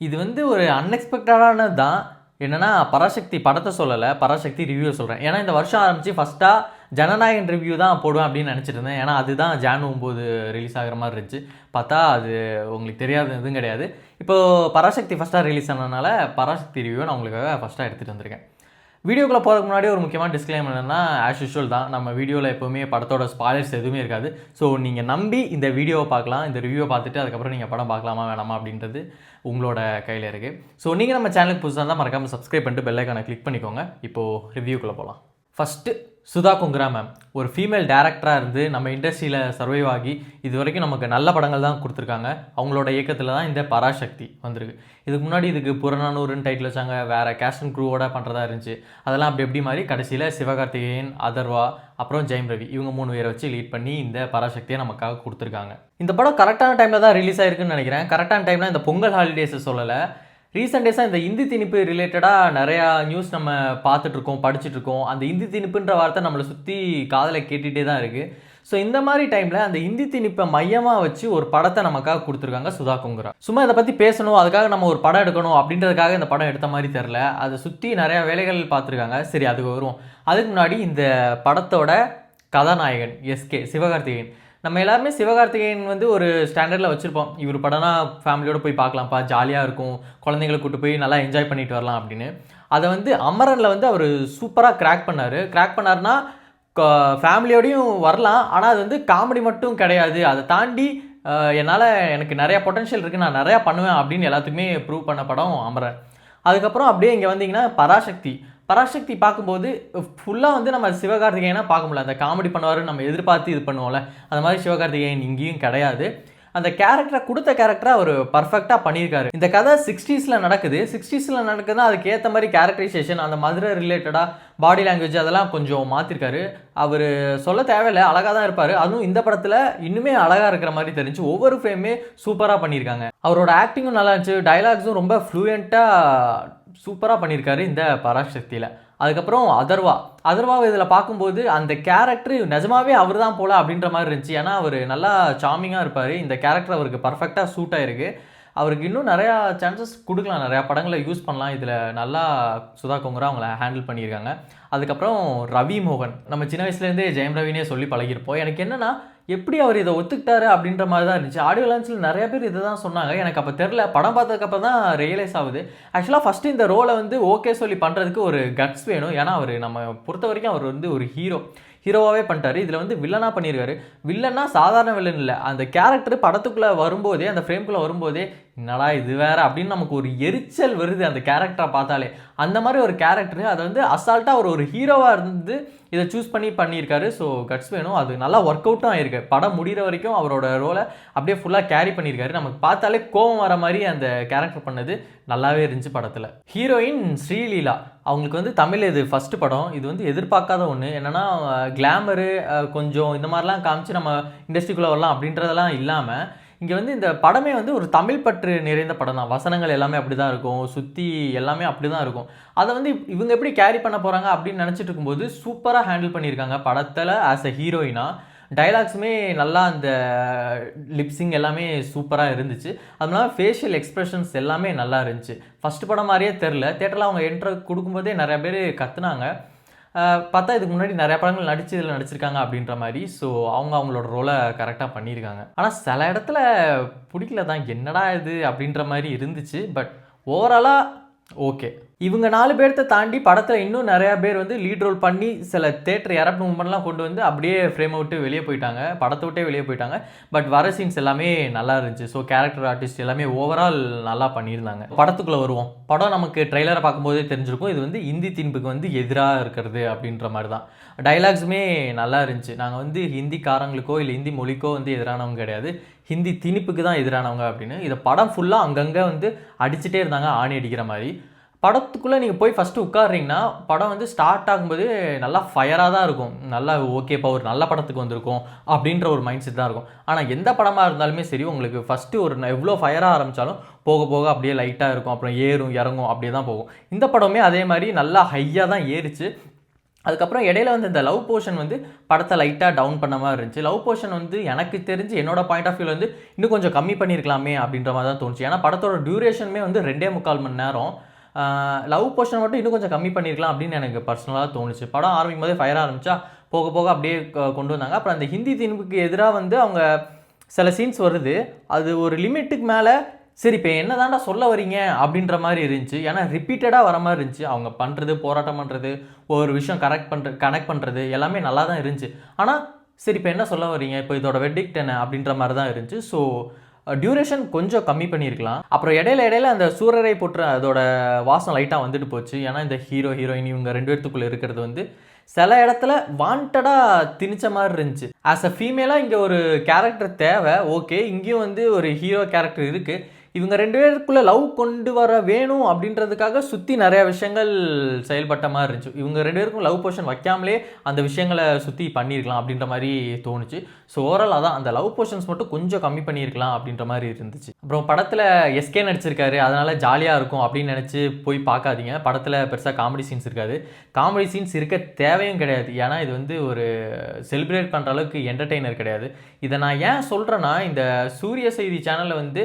இது வந்து ஒரு அன்எக்ஸ்பெக்டடானது தான். என்னன்னா, பராசக்தி படத்தை சொல்லலை, பராசக்தி ரிவ்யூ சொல்கிறேன். ஏன்னா இந்த வருஷம் ஆரம்பித்து ஃபஸ்ட்டாக ஜனநாயகன் ரிவ்யூ தான் போடுவேன் அப்படின்னு நினச்சிட்டு இருந்தேன். ஏன்னா அதுதான் ஜான் 9 ரிலீஸ் ஆகிற மாதிரி இருந்துச்சு. பார்த்தா அது உங்களுக்கு தெரியாத எதுவும் கிடையாது. இப்போது பராசக்தி ஃபஸ்ட்டாக ரிலீஸ் ஆனதுனால பராசக்தி ரிவ்யூ நான் உங்களுக்காக ஃபஸ்ட்டாக எடுத்துகிட்டு வந்திருக்கேன். வீடியோக்குள்ளே போகிறதுக்கு முன்னாடி ஒரு முக்கியமான டிஸ்க்ளைமர் என்னென்னா, ஆஸ் யூஷுவல் தான், நம்ம வீடியோவில் எப்போவுமே படத்தோட ஸ்பாய்லர்ஸ் எதுவுமே இருக்காது. ஸோ நீங்கள் நம்பி இந்த வீடியோவை பார்க்கலாம், இந்த ரிவ்யூவை பார்த்துட்டு அதுக்கப்புறம் நீங்கள் படம் பார்க்கலாமா வேணாமா அப்படின்றது உங்களோட கையில் இருக்குது. ஸோ நீங்கள் நம்ம சேனலுக்கு புதுசாக இருந்தால் மறக்காமல் சப்ஸ்கிரைப் பண்ணிட்டு பெல் ஐக்கானை கிளிக் பண்ணிக்கோங்க. இப்போது ரிவ்யூக்குள்ளே போகலாம். ஃபஸ்ட்டு சுதா கொங்கரா மேம் ஒரு ஃபீமேல் டேரக்டராக இருந்து நம்ம இண்டஸ்ட்ரியில் சர்வைவ் ஆகி இது வரைக்கும் நமக்கு நல்ல படங்கள் தான் கொடுத்துருக்காங்க. அவங்களோட இயக்கத்தில் தான் இந்த பராசக்தி வந்திருக்கு. இதுக்கு முன்னாடி இதுக்கு புறநானூறுன்னு டைட்டில் வச்சாங்க, வேறு கேஸ்ட் அண்ட் க்ரூவோட பண்ணுறதா இருந்துச்சு. அதெல்லாம் எப்படி மாதிரி கடைசியில் சிவகார்த்திகேயன், அதர்வா, அப்புறம் ஜெயம் ரவி இவங்க 3 பேரை வச்சு லீட் பண்ணி இந்த பராசக்தியை நமக்காக கொடுத்துருக்காங்க. இந்த படம் கரெக்டான டைமில் தான் ரிலீஸ் ஆயிருக்குன்னு நினைக்கிறேன். கரெக்டான டைம்னா இந்த பொங்கல் ஹாலிடேஸை சொல்லலை. ரீசெண்ட் டேஸாக இந்த இந்தி திணிப்பு ரிலேட்டடாக நிறையா நியூஸ் நம்ம பார்த்துட்ருக்கோம், படிச்சுட்ருக்கோம். அந்த இந்தி திணிப்புன்ற வார்த்தை நம்மளை சுற்றி காதில் கேட்டுகிட்டே தான் இருக்குது. ஸோ இந்த மாதிரி டைமில் அந்த இந்தி திணிப்பை மையமாக வச்சு ஒரு படத்தை நமக்காக கொடுத்துருக்காங்க சுதா கொங்கரா. சும்மா இதை பற்றி பேசணும், அதுக்காக நம்ம ஒரு படம் எடுக்கணும் அப்படின்றதுக்காக இந்த படம் எடுத்த மாதிரி தெரில. அதை சுற்றி நிறையா வேலைகள் பார்த்துருக்காங்க. சரி, அதுக்கு வருவோம். அதுக்கு முன்னாடி இந்த படத்தோட கதாநாயகன் எஸ்கே சிவகார்த்திகேயன். நம்ம எல்லாருமே சிவகார்த்திகேயன் வந்து ஒரு ஸ்டாண்டர்டில் வச்சுருப்போம். இவர் படம்னா ஃபேமிலியோடு போய் பார்க்கலாம்ப்பா, ஜாலியாக இருக்கும், குழந்தைங்களை கூட்டு போய் நல்லா என்ஜாய் பண்ணிட்டு வரலாம் அப்படின்னு. அதை வந்து அமரனில் வந்து அவர் சூப்பராக கிராக் பண்ணார்னா ஃபேமிலியோடையும் வரலாம். ஆனால் அது வந்து காமெடி மட்டும் கிடையாது, அதை தாண்டி எனக்கு நிறையா பொட்டன்ஷியல் இருக்குது, நான் நிறையா பண்ணுவேன் அப்படின்னு எல்லாத்துக்குமே ப்ரூவ் பண்ண படம் அமரன். அதுக்கப்புறம் அப்படியே இங்கே வந்தீங்கன்னா பராசக்தி பார்க்கும்போது ஃபுல்லாக வந்து நம்ம சிவகார்த்திகேயனாக பார்க்க முடியல. அந்த காமெடி பண்ணுவார் நம்ம எதிர்பார்த்து இது பண்ணுவோம்ல, அந்த மாதிரி சிவகார்த்திகேயன் இங்கேயும் கிடையாது. அந்த கேரக்டரை கொடுத்த கேரக்டரை அவர் பர்ஃபெக்டாக பண்ணியிருக்காரு. இந்த கதை 60s நடக்குதுன்னா அதுக்கு ஏற்ற மாதிரி கேரக்டரைசேஷன், அந்த மதுரை ரிலேட்டடாக பாடி லாங்குவேஜ் அதெல்லாம் கொஞ்சம் மாற்றிருக்காரு. அவர் சொல்ல தேவையில்லை, அழகாக தான் இருப்பார். அதுவும் இந்த படத்தில் இன்னுமே அழகாக இருக்கிற மாதிரி தெரிஞ்சு ஒவ்வொரு ஃப்ரேமே சூப்பராக பண்ணியிருக்காங்க. அவரோட ஆக்டிங்கும் நல்லா இருந்துச்சு, டைலாக்ஸும் ரொம்ப ஃப்ளூயண்ட்டாக சூப்பராக பண்ணியிருக்காரு இந்த பராசக்தியில். அதுக்கப்புறம் அதர்வாவை இதில் பார்க்கும்போது அந்த கேரக்டர் நிஜமாவே அவர் தான் போல அப்படின்ற மாதிரி இருந்துச்சு. ஏன்னா அவர் நல்லா சாமிங்காக இருப்பார். இந்த கேரக்டர் அவருக்கு பர்ஃபெக்டாக சூட் ஆகிருக்கு. அவருக்கு இன்னும் நிறையா சான்சஸ் கொடுக்கலாம், நிறையா படங்களை யூஸ் பண்ணலாம். இதில் நல்லா சுதா கொங்கரா அவங்கள ஹேண்டில் பண்ணியிருக்காங்க. அதுக்கப்புறம் ரவி மோகன், நம்ம சின்ன வயசுலேருந்தே ஜெயம் ரவினே சொல்லி பழகிருப்போம். எனக்கு என்னென்னா, எப்படி அவர் இதை ஒத்துக்கிட்டாரு அப்படின்ற மாதிரி தான் இருந்துச்சு. ஆடியோ லான்ச்சில் நிறைய பேர் இதை தான் சொன்னாங்க. எனக்கு அப்போ தெரில, படம் பார்த்ததுக்கப்புறம் தான் ரியலைஸ் ஆகுது. ஆக்சுவலாக ஃபஸ்ட்டு இந்த ரோலை வந்து ஓகே சொல்லி பண்ணுறதுக்கு ஒரு கட்ஸ் வேணும். ஏன்னா அவர் நம்ம பொறுத்த வரைக்கும் அவர் வந்து ஒரு ஹீரோவாகவே பண்ணிட்டாரு. இதில் வந்து வில்லனாக பண்ணியிருக்காரு. வில்லன்னா சாதாரண வில்லன் இல்லை, அந்த கேரக்டர் படத்துக்குள்ளே வரும்போதே, அந்த ஃப்ரேம்குள்ளே வரும்போதே என்னடா இது வேறு அப்படின்னு நமக்கு ஒரு எரிச்சல் வருது அந்த கேரக்டரை பார்த்தாலே. அந்த மாதிரி ஒரு கேரக்டர் அதை வந்து அசால்ட்டாக ஒரு ஹீரோவாக இருந்து இதை சூஸ் பண்ணியிருக்காரு. ஸோ கட்ஸ் வேணும். அது நல்லா ஒர்க் அவுட்டும் ஆயிருக்கு. படம் முடிகிற வரைக்கும் அவரோட ரோலை அப்படியே ஃபுல்லாக கேரி பண்ணியிருக்காரு. நமக்கு பார்த்தாலே கோவம் வர மாதிரி அந்த கேரக்டர் பண்ணது நல்லாவே இருந்துச்சு படத்தில். ஹீரோயின் ஸ்ரீலீலா, அவங்களுக்கு வந்து தமிழ் இது ஃபஸ்ட்டு படம். இது வந்து எதிர்பார்க்காத ஒன்று. என்னென்னா கிளாமரு கொஞ்சம் இந்த மாதிரிலாம் காமிச்சு நம்ம இண்டஸ்ட்ரிக்குள்ளே வரலாம் அப்படின்றதெல்லாம் இல்லாமல், இங்கே வந்து இந்த படமே வந்து ஒரு தமிழ் பற்று நிறைந்த படம் தான். வசனங்கள் எல்லாமே அப்படி தான் இருக்கும், சுற்றி எல்லாமே அப்படி தான் இருக்கும். அதை வந்து இவங்க எப்படி கேரி பண்ண போகிறாங்க அப்படின்னு நினச்சிட்டு இருக்கும்போது சூப்பராக ஹேண்டில் பண்ணியிருக்காங்க படத்தில். ஆஸ் அ ஹீரோயினாக டைலாக்ஸுமே நல்லா, அந்த லிப்ஸிங் எல்லாமே சூப்பராக இருந்துச்சு. அது இல்லாமல் ஃபேஷியல் எக்ஸ்ப்ரெஷன்ஸ் எல்லாமே நல்லா இருந்துச்சு. ஃபஸ்ட்டு படம் மாதிரியே தெரில. தேட்டரில் அவங்க என்ட்ரு கொடுக்கும்போதே நிறையா பேர் கத்துனாங்க. பார்த்தா இதுக்கு முன்னாடி நிறையா படங்கள் இதில் நடிச்சிருக்காங்க அப்படின்ற மாதிரி. ஸோ அவங்களோட ரோலை கரெக்டாக பண்ணியிருக்காங்க. ஆனால் சில இடத்துல பிடிக்கல தான், என்னடா இது அப்படின்ற மாதிரி இருந்துச்சு. பட் ஓவராலாக ஓகே. இவங்க 4 பேர்த்த தாண்டி படத்தில் இன்னும் நிறையா பேர் வந்து லீட் ரோல் பண்ணி சில தேட்டர் இறப்பு மூமெண்ட்லாம் கொண்டு வந்து அப்படியே ஃப்ரேமை விட்டு வெளியே போயிட்டாங்க, படத்தை விட்டே வெளியே போயிட்டாங்க. பட் வர சீன்ஸ் எல்லாமே நல்லா இருந்துச்சு. ஸோ கேரக்டர் ஆர்டிஸ்ட் எல்லாமே ஓவரால் நல்லா பண்ணியிருந்தாங்க. படத்துக்குள்ளே வருவோம். படம் நமக்கு ட்ரெய்லரை பார்க்கும்போதே தெரிஞ்சிருக்கும், இது வந்து இந்தி திணிப்புக்கு வந்து எதிராக இருக்கிறது அப்படின்ற மாதிரி தான். டைலாக்ஸுமே நல்லா இருந்துச்சு. நாங்கள் வந்து ஹிந்திக்காரங்களுக்கோ இல்லை ஹிந்தி மொழிக்கோ வந்து எதிரானவங்க கிடையாது, ஹிந்தி திணிப்புக்கு தான் எதிரானவங்க அப்படின்னு. இதை படம் ஃபுல்லாக அங்கங்கே வந்து அடிச்சுட்டே இருந்தாங்க, ஆணி அடிக்கிற மாதிரி. படத்துக்குள்ளே நீங்கள் போய் ஃபஸ்ட்டு உட்காடுறீங்கன்னா படம் வந்து ஸ்டார்ட் ஆகும்போது நல்லா ஃபயராக தான் இருக்கும். நல்லா ஓகேப்பா ஒரு நல்ல படத்துக்கு வந்திருக்கும் அப்படின்ற ஒரு மைண்ட் செட் தான் இருக்கும். ஆனால் எந்த படமாக இருந்தாலுமே சரி, உங்களுக்கு ஃபஸ்ட்டு ஒரு எவ்வளோ ஃபயராக ஆரம்பித்தாலும் போக போக அப்படியே லைட்டாக இருக்கும், அப்புறம் ஏறும் இறங்கும், அப்படியே தான் போகும். இந்த படமே அதே மாதிரி நல்லா ஹையாக தான் ஏறிச்சு. அதுக்கப்புறம் இடையில வந்து இந்த லவ் போர்ஷன் வந்து படத்தை லைட்டாக டவுன் பண்ண மாதிரி இருந்துச்சு. லவ் போர்ஷன் வந்து எனக்கு தெரிஞ்சு என்னோட பாயிண்ட் ஆஃப் வியூவில் வந்து இன்னும் கொஞ்சம் கம்மி பண்ணியிருக்கலாமே அப்படின்ற மாதிரி தான் தோணுச்சு. ஏன்னா படத்தோட டியூரேஷனுமே வந்து 2.25 மணி நேரம். லவ் போர்ஷன் மட்டும் இன்னும் கொஞ்சம் கம்மி பண்ணியிருக்கலாம் அப்படின்னு எனக்கு பர்சனலாக தோணுச்சு. படம் ஆரம்பிக்கும் போதே ஃபயர் ஆரம்பிச்சா போக போக அப்படியே கொண்டு வந்தாங்க. அப்புறம் அந்த ஹிந்தி திணிப்புக்கு எதிராக வந்து அவங்க சில சீன்ஸ் வருது, அது ஒரு லிமிட்டுக்கு மேலே சரி இப்போ என்ன தாண்டா சொல்ல வரீங்க அப்படின்ற மாதிரி இருந்துச்சு. ஏன்னா ரிப்பீட்டடாக வர மாதிரி இருந்துச்சு. அவங்க பண்ணுறது, போராட்டம் பண்ணுறது, ஒவ்வொரு விஷயம் கனெக்ட் பண்ணுறது எல்லாமே நல்லா தான் இருந்துச்சு. ஆனால் சரி இப்போ என்ன சொல்ல வரீங்க, இப்போ இதோட வெர்டிக்ட் என்ன அப்படின்ற மாதிரி தான் இருந்துச்சு. ஸோ டியூரேஷன் கொஞ்சம் கம்மி பண்ணியிருக்கலாம். அப்புறம் இடையில அந்த சூரரை போட்டு அதோட வாசம் லைட்டாக வந்துட்டு போச்சு. ஏன்னா இந்த ஹீரோயின் இவங்க 2 பேர்த்துக்குள்ளே இருக்கிறது வந்து சில இடத்துல வாண்டடாக திணிச்ச மாதிரி இருந்துச்சு. ஆஸ் அ ஃபீமேலாக இங்கே ஒரு கேரக்டர் தேவை, ஓகே. இங்கேயும் வந்து ஒரு ஹீரோ கேரக்டர் இருக்குது. இவங்க 2 பேருக்குள்ளே லவ் கொண்டு வர வேணும் அப்படின்றதுக்காக சுற்றி நிறையா விஷயங்கள் செயல்பட்ட மாதிரி இருந்துச்சு. இவங்க 2 பேருக்கும் லவ் போர்ஷன் வைக்காமலே அந்த விஷயங்களை சுற்றி பண்ணியிருக்கலாம் அப்படின்ற மாதிரி தோணுச்சு. ஸோ ஓவரால் அதான் அந்த லவ் போர்ஷன்ஸ் மட்டும் கொஞ்சம் கம்மி பண்ணியிருக்கலாம் அப்படின்ற மாதிரி இருந்துச்சு. அப்புறம் படத்தில் எஸ்கே நடிச்சிருக்காரு, அதனால் ஜாலியாக இருக்கும் அப்படின்னு நினச்சி போய் பார்க்காதீங்க. படத்தில் பெருசாக காமெடி சீன்ஸ் இருக்காது. காமெடி சீன்ஸ் இருக்க தேவையும் கிடையாது. ஏன்னா இது வந்து ஒரு செலிப்ரேட் பண்ணுற அளவுக்கு என்டர்டெய்னர் கிடையாது. இதை நான் ஏன் சொல்கிறேன்னா, இந்த சூரிய செய்தி சேனலில் வந்து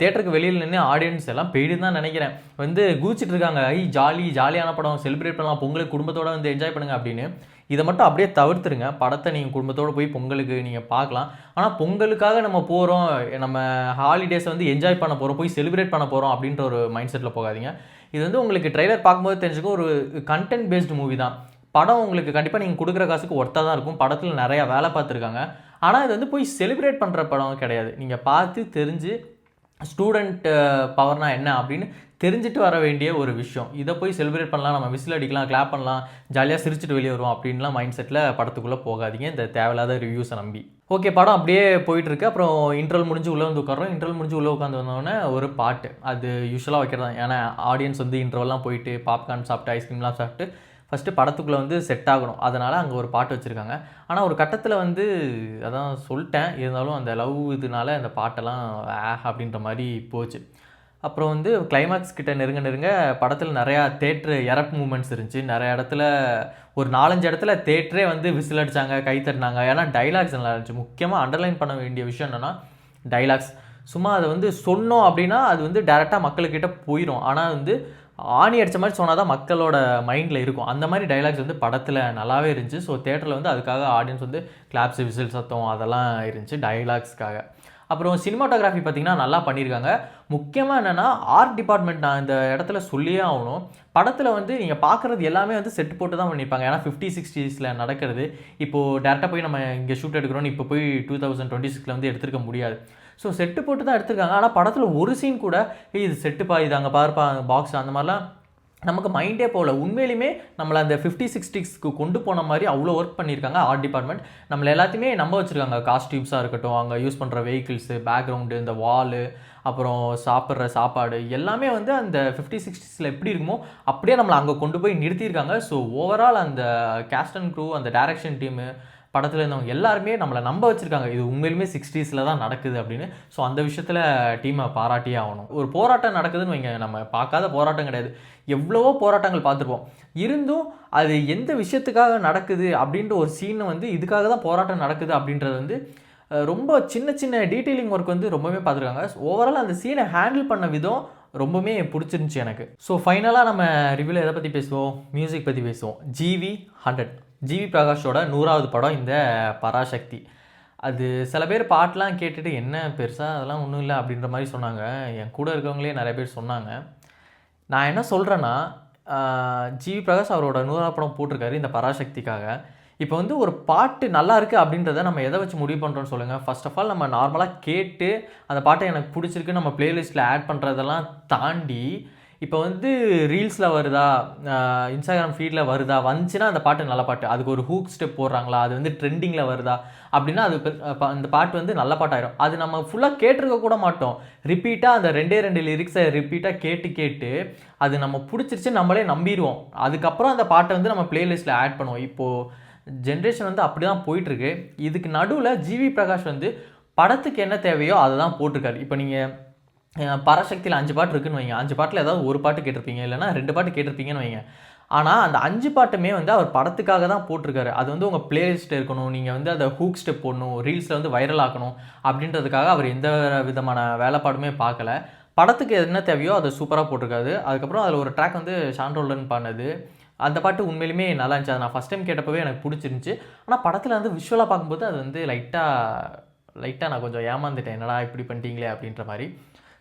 தேட்டருக்கு வெளியில் நின்று ஆடியன்ஸ் எல்லாம் போயிட்டு தான் நினைக்கிறேன் வந்து கூச்சிட்டு இருக்காங்க, ஜாலியான படம், செலிப்ரேட் பண்ணலாம், பொங்கலுக்கு குடும்பத்தோடு வந்து என்ஜாய் பண்ணுங்க அப்படின்னு. இதை மட்டும் அப்படியே தவிர்த்துருங்க. படத்தை நீங்கள் குடும்பத்தோடு போய் பொங்கலுக்கு நீங்கள் பார்க்கலாம். ஆனால் பொங்கலுக்காக நம்ம போகிறோம், நம்ம ஹாலிடேஸை வந்து என்ஜாய் பண்ண போகிறோம், போய் செலிப்ரேட் பண்ண போகிறோம் அப்படின்ற ஒரு மைண்ட் செட்டில் போகாதீங்க. இது வந்து உங்களுக்கு ட்ரெய்லர் பார்க்கும்போது தெரிஞ்சுக்கும் ஒரு கண்டென்ட் பேஸ்டு மூவி தான். படம் உங்களுக்கு கண்டிப்பாக நீங்கள் கொடுக்குற காசுக்கு ஒர்த்தாக தான் இருக்கும். படத்தில் நிறையா வேலை பார்த்துருக்காங்க. ஆனால் இது வந்து போய் செலிப்ரேட் பண்ணுற படம் கிடையாது. நீங்கள் பார்த்து தெரிஞ்சு ஸ்டூடெண்ட் பவர்னா என்ன அப்படின்னு தெரிஞ்சுட்டு வர வேண்டிய ஒரு விஷயம். இதை போய் செலிப்ரேட் பண்ணலாம், நம்ம விசில் அடிக்கலாம், கிளாப் பண்ணலாம், ஜாலியாக சிரிச்சுட்டு வெளியே வருவோம் அப்படின்லாம் மைண்ட் செட்டில் படத்துக்குள்ளே போகாதீங்க இந்த தேவையில்லாத ரிவ்யூஸை நம்பி. ஓகே, படம் அப்படியே போயிட்டுருக்கு. அப்புறம் இன்டர்வல் முடிஞ்சு உள்ளே வந்து உட்காரோம். இன்டர்வல் முடிஞ்சு உள்ளே உட்காந்து வந்தோடனே ஒரு பாட்டு, அது யூஸ்வலாக வைக்கிறது தான். ஏன்னா ஆடியன்ஸ் வந்து இன்டர்வல்லாம் போயிட்டு பாப்கார்ன் சாப்பிட்டு ஐஸ்கிரீம்லாம் சாப்பிட்டு ஃபஸ்ட்டு படத்துக்குள்ளே வந்து செட் ஆகணும். அதனால் அங்கே ஒரு பாட்டு வச்சுருக்காங்க. ஆனால் ஒரு கட்டத்தில் வந்து அதான் சொல்லிட்டேன், இருந்தாலும் அந்த லவ் இதனால அந்த பாட்டெல்லாம் அப்படின்ற மாதிரி போச்சு. அப்புறம் வந்து கிளைமேக்ஸ் கிட்ட நெருங்க படத்தில் நிறையா தேட்ரு எரப்ட் மூமெண்ட்ஸ் இருந்துச்சு. நிறைய இடத்துல ஒரு 4-5 இடத்துல தேட்டரே வந்து விசில் அடித்தாங்க, கை தட்டினாங்க. ஏன்னா டைலாக்ஸ் நல்லா இருந்துச்சு. முக்கியமாக அண்டர்லைன் பண்ண வேண்டிய விஷயம் என்னென்னா டைலாக்ஸ். சும்மா அதை வந்து சொன்னோம் அப்படின்னா அது வந்து டேரெக்டாக மக்கள்கிட்ட போயிடும். ஆனால் வந்து ஆணி அடித்த மாதிரி சொன்னால் தான் மக்களோட மைண்டில் இருக்கும். அந்த மாதிரி டைலாக்ஸ் வந்து படத்தில் நல்லாவே இருந்துச்சு. ஸோ தேட்டரில் வந்து அதுக்காக ஆடியன்ஸ் வந்து கிளாப்ஸ், விசில் சத்தம் அதெல்லாம் இருந்துச்சு டைலாக்ஸ்க்காக. அப்புறம் சினிமாட்டோகிராஃபி பார்த்திங்கன்னா நல்லா பண்ணியிருக்காங்க. முக்கியமாக என்னென்னா ஆர்ட் டிபார்ட்மெண்ட் நான் இந்த இடத்துல சொல்லியே ஆகணும். படத்தில் வந்து நீங்கள் பார்க்குறது எல்லாமே வந்து செட்டு போட்டு தான் பண்ணியிருப்பாங்க. ஏன்னா 50-60s நடக்கிறது. இப்போது டேரெக்டாக போய் நம்ம இங்கே ஷூட் எடுக்கிறோன்னு இப்போ போய் 2026 வந்து எடுத்துருக்க முடியாது. ஸோ செட்டு போட்டு தான் எடுத்திருக்காங்க. ஆனால் படத்தில் ஒரு சீன் கூட இது செட்டுப்பா, இது அங்கே பார்ப்பா பாக்ஸ் அந்த மாதிரிலாம் நமக்கு மைண்டே போகல. உண்மையிலுமே நம்மளை அந்த 50-60ஸ்க்கு கொண்டு போன மாதிரி அவ்வளோ ஒர்க் பண்ணியிருக்காங்க ஆர்ட் டிபார்ட்மெண்ட். நம்மளை எல்லாத்தையுமே நம்ப வச்சுருக்காங்க. காஸ்டியூம்ஸாக இருக்கட்டும், அங்கே யூஸ் பண்ணுற வெஹிக்கிள்ஸு, பேக்ரவுண்டு, இந்த வாலு, அப்புறம் சாப்பிட்ற சாப்பாடு எல்லாமே வந்து அந்த 50-60ஸ்ல எப்படி இருக்குமோ அப்படியே நம்மளை அங்கே கொண்டு போய் நிறுத்தியிருக்காங்க. ஸோ ஓவரால் அந்த கேஸ்ட் அண்ட் க்ரூ, அந்த டைரக்ஷன் டீமு, படத்தில் இருந்தவங்க எல்லாருமே நம்மளை நம்ப வச்சுருக்காங்க இது உண்மையிலுமே 60ஸ்ல தான் நடக்குது அப்படின்னு. ஸோ அந்த விஷயத்தில் டீமை பாராட்டியே ஆகணும். ஒரு போராட்டம் நடக்குதுன்னு வைங்க, நம்ம பார்க்காத போராட்டம் கிடையாது, எவ்வளவோ போராட்டங்கள் பார்த்துருப்போம். இருந்தும் அது எந்த விஷயத்துக்காக நடக்குது அப்படின்ற ஒரு சீனை வந்து இதுக்காக தான் போராட்டம் நடக்குது அப்படின்றது வந்து ரொம்ப சின்ன டீட்டெயிலிங் ஒர்க் வந்து ரொம்பவே பார்த்துருக்காங்க. ஓவரால் அந்த சீனை ஹேண்டில் பண்ண விதம் ரொம்பவே பிடிச்சிருந்துச்சி எனக்கு. ஸோ ஃபைனலாக நம்ம ரிவ்யூவில் எதை பற்றி பேசுவோம், மியூசிக் பற்றி பேசுவோம். ஜிவி பிரகாஷோட 100வது படம் இந்த பராசக்தி. அது சில பேர் பாட்டெலாம் கேட்டுட்டு என்ன பெருசாக அதெல்லாம் ஒன்றும் இல்லை அப்படின்ற மாதிரி சொன்னாங்க. என் கூட இருக்கவங்களே நிறைய பேர் சொன்னாங்க. நான் என்ன சொல்கிறேன்னா, ஜிவி பிரகாஷ் அவரோட 100வது படம் போட்டிருக்காரு இந்த பராசக்திக்காக. இப்போ வந்து ஒரு பாட்டு நல்லா இருக்குது அப்படின்றத நம்ம எதை வச்சு முடிவு பண்ணுறோன்னு சொல்லுங்கள். ஃபர்ஸ்ட் ஆஃப் ஆல் நம்ம நார்மலாக கேட்டு அந்த பாட்டை எனக்கு பிடிச்சிருக்கு நம்ம ப்ளேலிஸ்ட்டில் ஆட் பண்ணுறதெல்லாம் தாண்டி இப்போ வந்து ரீல்ஸில் வருதா, இன்ஸ்டாகிராம் ஃபீடில் வருதா, வந்துச்சுன்னா அந்த பாட்டு நல்ல பாட்டு, அதுக்கு ஒரு ஹூக் ஸ்டெப் போடுறாங்களா, அது வந்து ட்ரெண்டிங்கில் வருதா அப்படின்னா அது அந்த பாட்டு வந்து நல்ல பாட்டாயிரும். அது நம்ம ஃபுல்லாக கேட்டிருக்க கூட மாட்டோம். ரிப்பீட்டாக அந்த 2 லிரிக்ஸை ரிப்பீட்டாக கேட்டு அது நம்ம பிடிச்சிருச்சு நம்மளே நம்பிடுவோம். அதுக்கப்புறம் அந்த பாட்டை வந்து நம்ம ப்ளேலிஸ்ட்டில் ஆட் பண்ணுவோம். இப்போது ஜென்ரேஷன் வந்து அப்படி தான் போயிட்டுருக்கு. இதுக்கு நடுவில் ஜிவி பிரகாஷ் வந்து படத்துக்கு என்ன தேவையோ அதை தான் போட்டிருக்காரு. இப்போ நீங்கள் பராசக்தியில் 5 பாட்டு இருக்குன்னு வைங்க, 5 பாட்டில் ஏதாவது ஒரு பாட்டு கேட்டிருப்பீங்க, இல்லைனா 2 பாட்டு கேட்டிருப்பீங்கன்னு வைங்க. ஆனால் அந்த 5 பாட்டுமே வந்து அவர் படத்துக்காக தான் போட்டிருக்காரு. அது வந்து உங்கள் பிளேலிஸ்ட்டில் இருக்கணும், நீங்கள் வந்து அதை ஹூக் ஸ்டெப் போடணும், ரீல்ஸில் வந்து வைரல் ஆக்கணும் அப்படின்றதுக்காக அவர் எந்த விதமான வேலைப்பாடுமே பார்க்கல. படத்துக்கு என்ன தேவையோ அதை சூப்பராக போட்டிருக்காரு. அதுக்கப்புறம் அதில் ஒரு ட்ராக் வந்து ஷான் ரோல்டன் பாடினது, அந்த பாட்டு உண்மையிலுமே நல்லா இருந்துச்சு. அதை நான் ஃபஸ்ட் டைம் கேட்டப்பவே எனக்கு பிடிச்சிருந்துச்சி. ஆனால் படத்தில் வந்து விஷுவலாக பார்க்கும்போது அது வந்து லைட்டாக நான் கொஞ்சம் ஏமாந்துட்டேன், என்னடா இப்படி பண்ணிட்டீங்களே அப்படின்ற மாதிரி.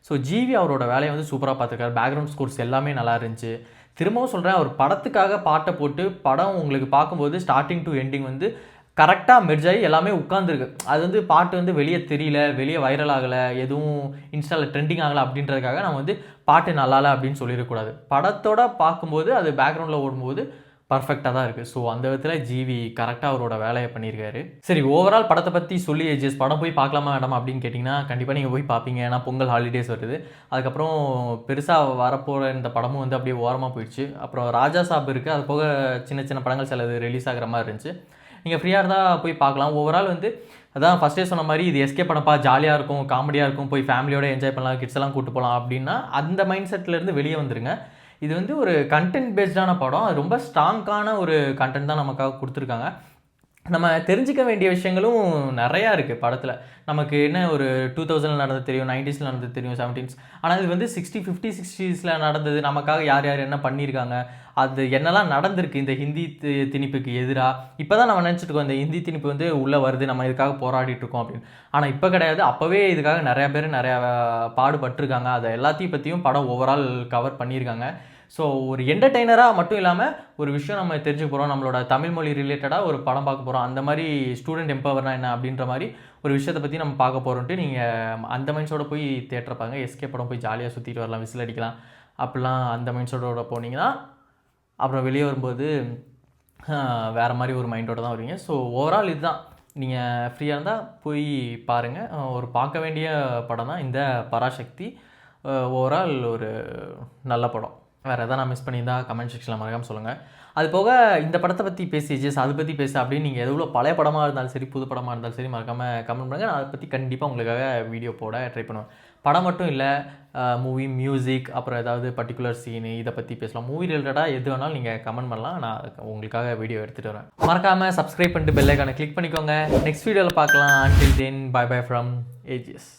ஸோ ஜிவி அவரோட வேலையை வந்து சூப்பராக பார்த்துருக்காரு. பேக்ரவுண்ட் ஸ்கோர்ஸ் எல்லாமே நல்லா இருந்துச்சு. திரும்பவும் சொல்கிறேன், அவர் படத்துக்காக பாட்டை போட்டு படம் உங்களுக்கு பார்க்கும்போது ஸ்டார்டிங் டு எண்டிங் வந்து கரெக்டாக மெர்ஜ் ஆகி எல்லாமே உட்காந்துருக்கு. அது வந்து பாட்டு வந்து வெளியே தெரியல, வெளியே வைரல் ஆகலை, எதுவும் இன்ஸ்டாவில் ட்ரெண்டிங் ஆகலை அப்படின்றதுக்காக நம்ம வந்து பாட்டு நல்லால அப்படின்னு சொல்லிடக்கூடாது. படத்தோட பார்க்கும்போது அது பேக்ரவுண்டில் ஓடும்போது பர்ஃபெக்டாக தான் இருக்குது. ஸோ அந்த விதத்தில் ஜிவி கரெக்டாக அவரோட வேலையை பண்ணியிருக்காரு. சரி, ஓவரால் படத்தை பற்றி சொல்லி ஜஸ்ட் படம் போய் பார்க்கலாமா வேண்டாமா அப்படின்னு கேட்டிங்கன்னா கண்டிப்பாக நீங்கள் போய் பார்ப்பீங்க. ஏன்னா பொங்கல் ஹாலிடேஸ் வருது. அதுக்கப்புறம் பெருசாக வரப்போகிற இந்த படமும் வந்து அப்படியே ஓரமாக போயிடுச்சு. அப்புறம் ராஜா சாப் இருக்குது, அது போக சின்ன சின்ன படங்கள் சிலது ரிலீஸ் ஆகிற மாதிரி இருந்துச்சு. நீங்கள் ஃப்ரீயாக இருந்தால் போய் பார்க்கலாம். ஓவரால் வந்து அதான் ஃபஸ்ட்டே சொன்ன மாதிரி இது எஸ்கே படப்பா, ஜாலியாக இருக்கும், காமெடியாக இருக்கும், போய் ஃபேமிலியோட என்ஜாய் பண்ணலாம், கிட்ஸ் எல்லாம் கூப்பிட்டு போகலாம் அப்படின்னா அந்த மைண்ட் செட்லேருந்து வெளியே வந்துருங்க. இது வந்து ஒரு கண்டென்ட் பேஸ்டான படம். அது ரொம்ப ஸ்ட்ராங்கான ஒரு கண்டென்ட் தான் நமக்காக கொடுத்துருக்காங்க. நம்ம தெரிஞ்சிக்க வேண்டிய விஷயங்களும் நிறையா இருக்குது படத்தில். நமக்கு என்ன ஒரு 2000 நடந்தது தெரியும், 90s நடந்தது தெரியும், 70s. ஆனால் இது வந்து 50, 60s நடந்தது. நமக்காக யார் யார் என்ன பண்ணியிருக்காங்க, அது என்னெல்லாம் நடந்திருக்கு இந்த ஹிந்தி திணிப்புக்கு எதிராக. இப்போ தான் நம்ம நினச்சிட்டு இருக்கோம் இந்த ஹிந்தி திணிப்பு வந்து உள்ளே வருது, நம்ம இதுக்காக போராடிட்டு இருக்கோம் அப்படின்னு. ஆனால் இப்போ கிடையாது. அப்போவே இதுக்காக நிறையா பேர் நிறையா பாடுபட்டிருக்காங்க. அதை எல்லாத்தையும் பற்றியும் படம் ஓவரால் கவர் பண்ணியிருக்காங்க. ஸோ ஒரு என்டர்டெய்னராக மட்டும் இல்லாமல் ஒரு விஷயம் நம்ம தெரிஞ்சுக்க போகிறோம், நம்மளோட தமிழ் மொழி ரிலேட்டடாக ஒரு படம் பார்க்க போகிறோம். அந்த மாதிரி ஸ்டூடெண்ட் எம்பவர்னா என்ன அப்படின்ற மாதிரி ஒரு விஷயத்தை பற்றி நம்ம பார்க்க போகிறோன்ட்டு நீங்கள் அந்த மைண்ட்ஸோடு போய் தேட்டரை பாருங்க. எஸ்கே படம் போய் ஜாலியாக சுற்றிட்டு வரலாம், விசில் அடிக்கலாம், அப்படிலாம் அந்த மைண்ட்ஸோட போனீங்கன்னா அப்புறம் வெளியே வரும்போது வேறு மாதிரி ஒரு மைண்டோடு தான் வருவீங்க. ஸோ ஓவரால் இதுதான், நீங்கள் ஃப்ரீயாக இருந்தால் போய் பாருங்கள். ஒரு பார்க்க வேண்டிய படம் தான் இந்த பராசக்தி. ஓவரால் ஒரு நல்ல படம். வேறு எதாவது நான் மிஸ் பண்ணியிருந்தா கமெண்ட் செக்ஷனில் மறக்காமல் சொல்லுங்கள். அது போக இந்த படத்தை பற்றி பேசி அதை பற்றி பேச அப்படின்னு நீங்கள் எவ்வளோ பழைய படமாக இருந்தாலும் சரி, புது படமாக இருந்தாலும் சரி, மறக்காமல் கமெண்ட் பண்ணுங்கள். நான் அதை பற்றி கண்டிப்பாக உங்களுக்காக வீடியோ போட ட்ரை பண்ணுவேன். படம் மட்டும் இல்லை, மூவி, மியூசிக், அப்புறம் ஏதாவது பர்டிகுலர் சீனு, இதை பற்றி பேசலாம். மூவி ரிலேட்டடாக எது வேணாலும் நீங்கள் கமெண்ட் பண்ணலாம். நான் உங்களுக்காக வீடியோ எடுத்துகிட்டு வரேன். மறக்காமல் சப்ஸ்கிரைப் பண்ணிட்டு பெல் ஐகானை கிளிக் பண்ணிக்கோங்க. நெக்ஸ்ட் வீடியோவில் பார்க்கலாம். Until then, bye bye from AGS.